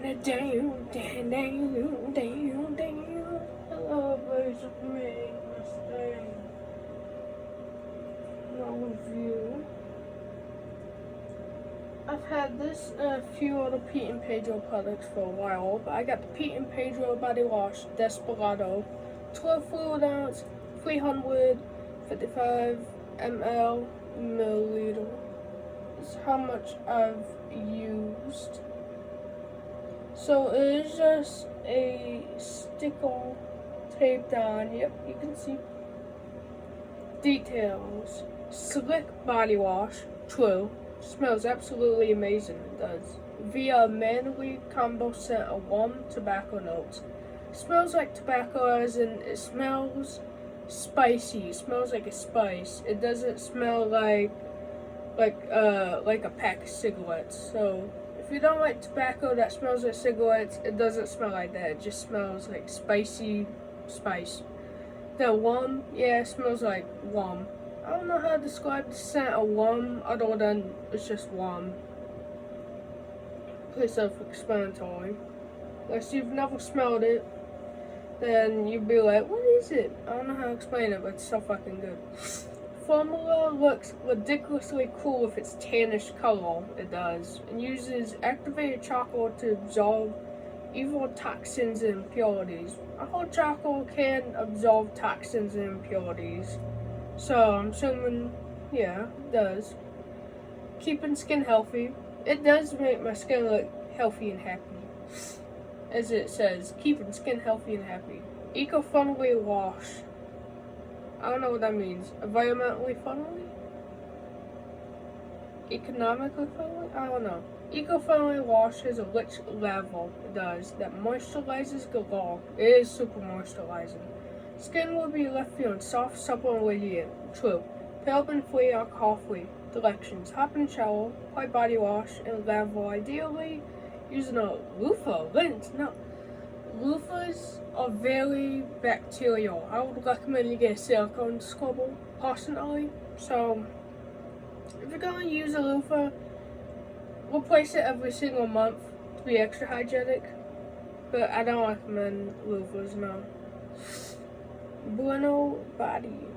Hello, boys of me, Mustang. No review. I've had this and a few other 𝓵𝓵 products for a while, but I got the 𝓵𝓵 body wash Desperado, 12 fluid ounce, 355 ml milliliter. Is how much I've used. So it is just a sticker taped on. Yep, you can see. Details: slick body wash. True. Smells absolutely amazing. It does. Via manually combo scent of warm tobacco notes. Smells like tobacco, as in it smells spicy. It smells like a spice. It doesn't smell like a pack of cigarettes. So if you don't like tobacco that smells like cigarettes, it doesn't smell like that. It just smells like spicy spice. The warm, yeah, it smells like warm. I don't know how to describe the scent of warm other than it's just warm. Pretty self-explanatory. Unless you've never smelled it, then you'd be like, what is it? I don't know how to explain it, but it's so fucking good. Formula looks ridiculously cool with its tannish color. It does. And uses activated charcoal to absorb evil toxins and impurities. A whole charcoal can absorb toxins and impurities. So I'm assuming, yeah, it does. Keeping skin healthy. It does make my skin look healthy and happy. As it says, keeping skin healthy and happy. Eco-friendly wash. I don't know what that means. Environmentally friendly? Economically friendly? I don't know. Eco-friendly wash has a rich level. It does. That moisturizes galore. It is super moisturizing. Skin will be left feeling soft, supple, and radiant. True. Paraben-free, alcohol-free. Directions: hop in shower, apply body wash, and lather. Ideally, using a loofah, lint. No. Loofahs are very bacterial. I would recommend you get a silicone scrubber, personally. So, if you're going to use a loofah, replace it every single month to be extra hygienic. But I don't recommend loofahs, no. Bueno body.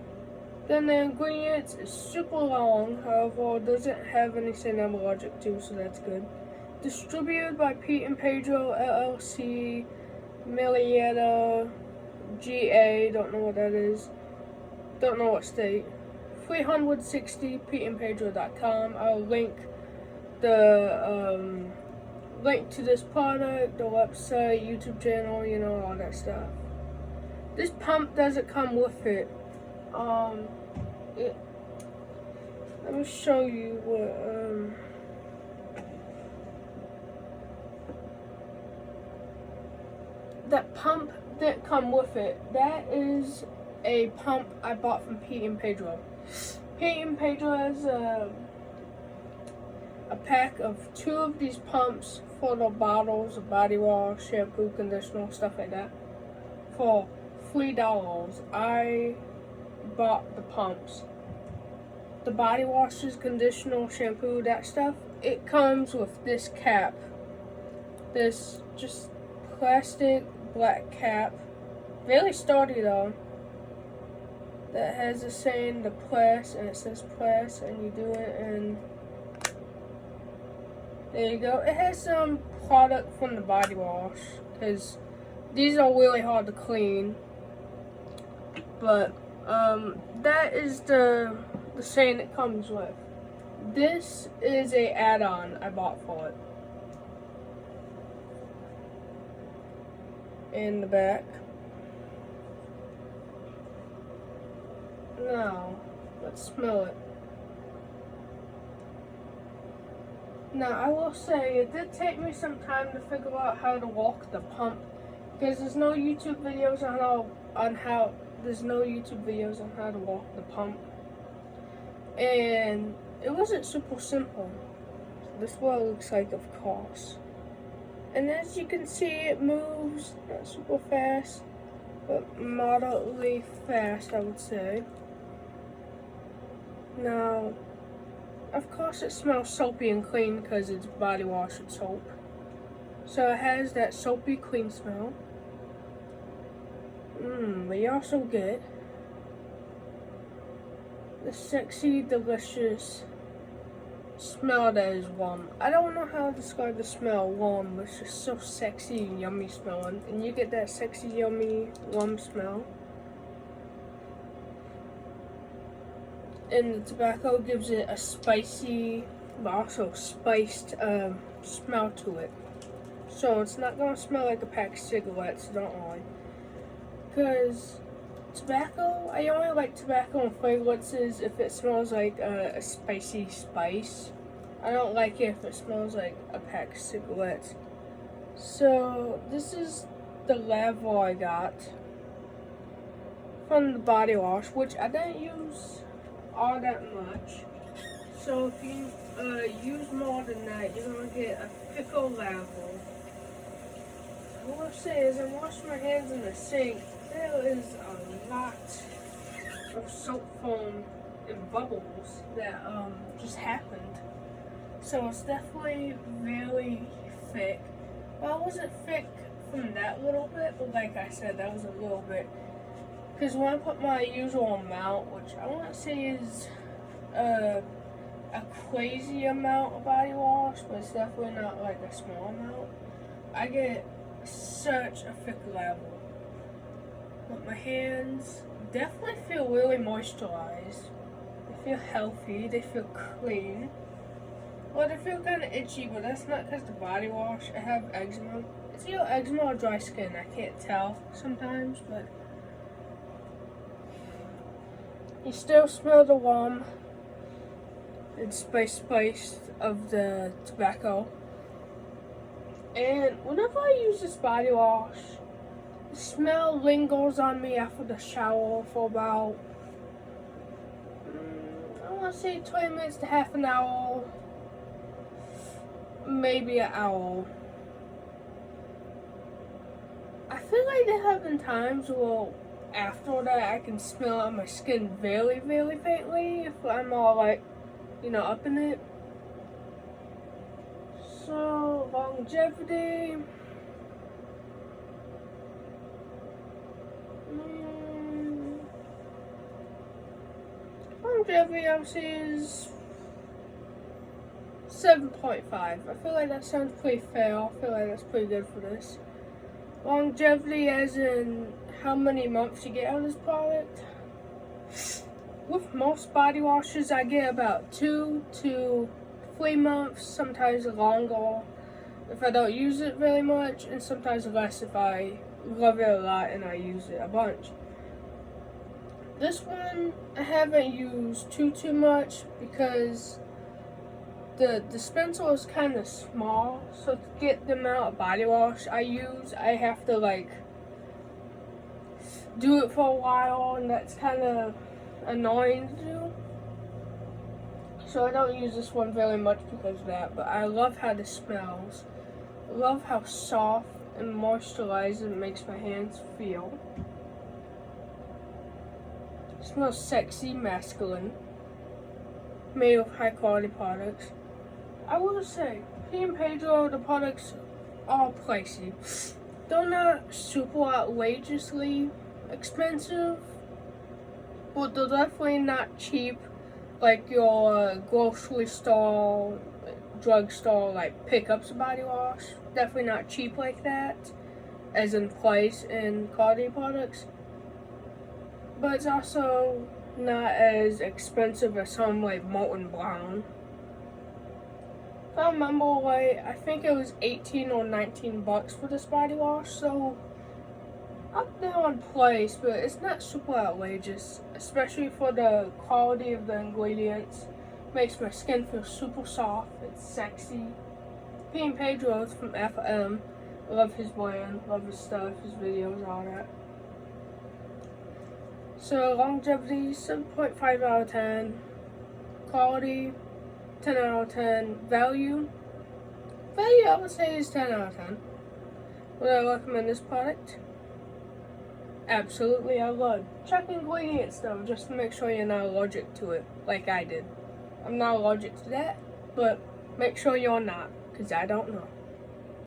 Then the ingredients is super long, however, it doesn't have anything I'm allergic to, so that's good. Distributed by 𝓵𝓵 LLC, Marietta, GA, don't know what that is, don't know what state. 360 𝓵𝓵.com. I'll link the link to this product, the website, YouTube channel, you know, all that stuff. This pump doesn't come with it. Let me show you what, that pump didn't come with it. That is a pump I bought from 𝓵𝓵. 𝓵𝓵 has a pack of 2 of these pumps for the bottles of body wash, shampoo, conditioner, stuff like that, for $3. I bought the pumps. The body washes, conditioner, shampoo, that stuff, it comes with this cap. This just plastic black cap. Really sturdy though. That has a saying, the press, and it says press, and you do it, and there you go. It has some product from the body wash, because these are really hard to clean. But that is the saying it comes with. This is a add-on I bought for it. In the back. Now, let's smell it. Now, I will say, it did take me some time to figure out how to walk the pump, because there's no YouTube videos on how to walk the pump. And it wasn't super simple. This is what it looks like, of course. And as you can see, it moves not super fast, but moderately fast, I would say. Now, of course it smells soapy and clean because it's body wash and soap. So it has that soapy clean smell. But you also get the sexy, delicious smell that is warm. I don't know how to describe the smell warm, but it's just so sexy and yummy smelling. And you get that sexy, yummy, warm smell. And the tobacco gives it a spicy, but also spiced smell to it. So it's not gonna smell like a pack of cigarettes, don't worry. Because tobacco, I only like tobacco and fragrances if it smells like a spicy spice. I don't like it if it smells like a pack of cigarettes. So this is the level I got from the body wash, which I didn't use all that much. So if you use more than that, you're gonna get a thicker level. What I'll say is, I'm washing my hands in the sink. There is a lot of soap foam and bubbles that just happened. So it's definitely really thick. Well, it wasn't thick from that little bit, but like I said, that was a little bit. Because when I put my usual amount, which I want to say is a crazy amount of body wash, but it's definitely not like a small amount, I get such a thick level. But my hands definitely feel really moisturized. They feel healthy, they feel clean. Well, they feel kind of itchy, but that's not because the body wash. I have eczema. It's either eczema or dry skin. I can't tell sometimes, but you still smell the warm and spice of the tobacco. And whenever I use this body wash, the smell lingers on me after the shower for about, I want to say 20 minutes to half an hour, maybe an hour. I feel like there have been times where after that I can smell on my skin very, very faintly if I'm all like, up in it. So, longevity. Longevity, I would say, is 7.5. I feel like that sounds pretty fair. I feel like that's pretty good for this. Longevity as in how many months you get out of this product. With most body washes, I get about 2 to 3 months, sometimes longer if I don't use it very much, and sometimes less if I love it a lot and I use it a bunch. This one I haven't used too much because the dispenser is kind of small, so to get the amount of body wash I use, I have to do it for a while, and that's kind of annoying to do. So I don't use this one very much because of that, but I love how this smells. I love how soft and moisturized it makes my hands feel. It smells sexy, masculine, made of high quality products. I will say, 𝓿𝓮𝓼, the products are pricey. They're not super outrageously expensive, but they're definitely not cheap like your grocery store, drugstore, pickups of body wash. Definitely not cheap like that, as in price and quality products. But it's also not as expensive as some like Molten Brown. If I remember right, I think it was 18 or 19 bucks for this body wash, so up there on price, but it's not super outrageous, especially for the quality of the ingredients. Makes my skin feel super soft, it's sexy. 𝓿𝓮𝓼 from FM. Love his brand, love his stuff, his videos, all that. So longevity, 7.5 out of 10. Quality, 10 out of 10. Value, I would say is 10 out of 10. Would I recommend this product? Absolutely, I would. Check ingredients though, just to make sure you're not allergic to it, like I did. I'm not allergic to that, but make sure you're not, because I don't know.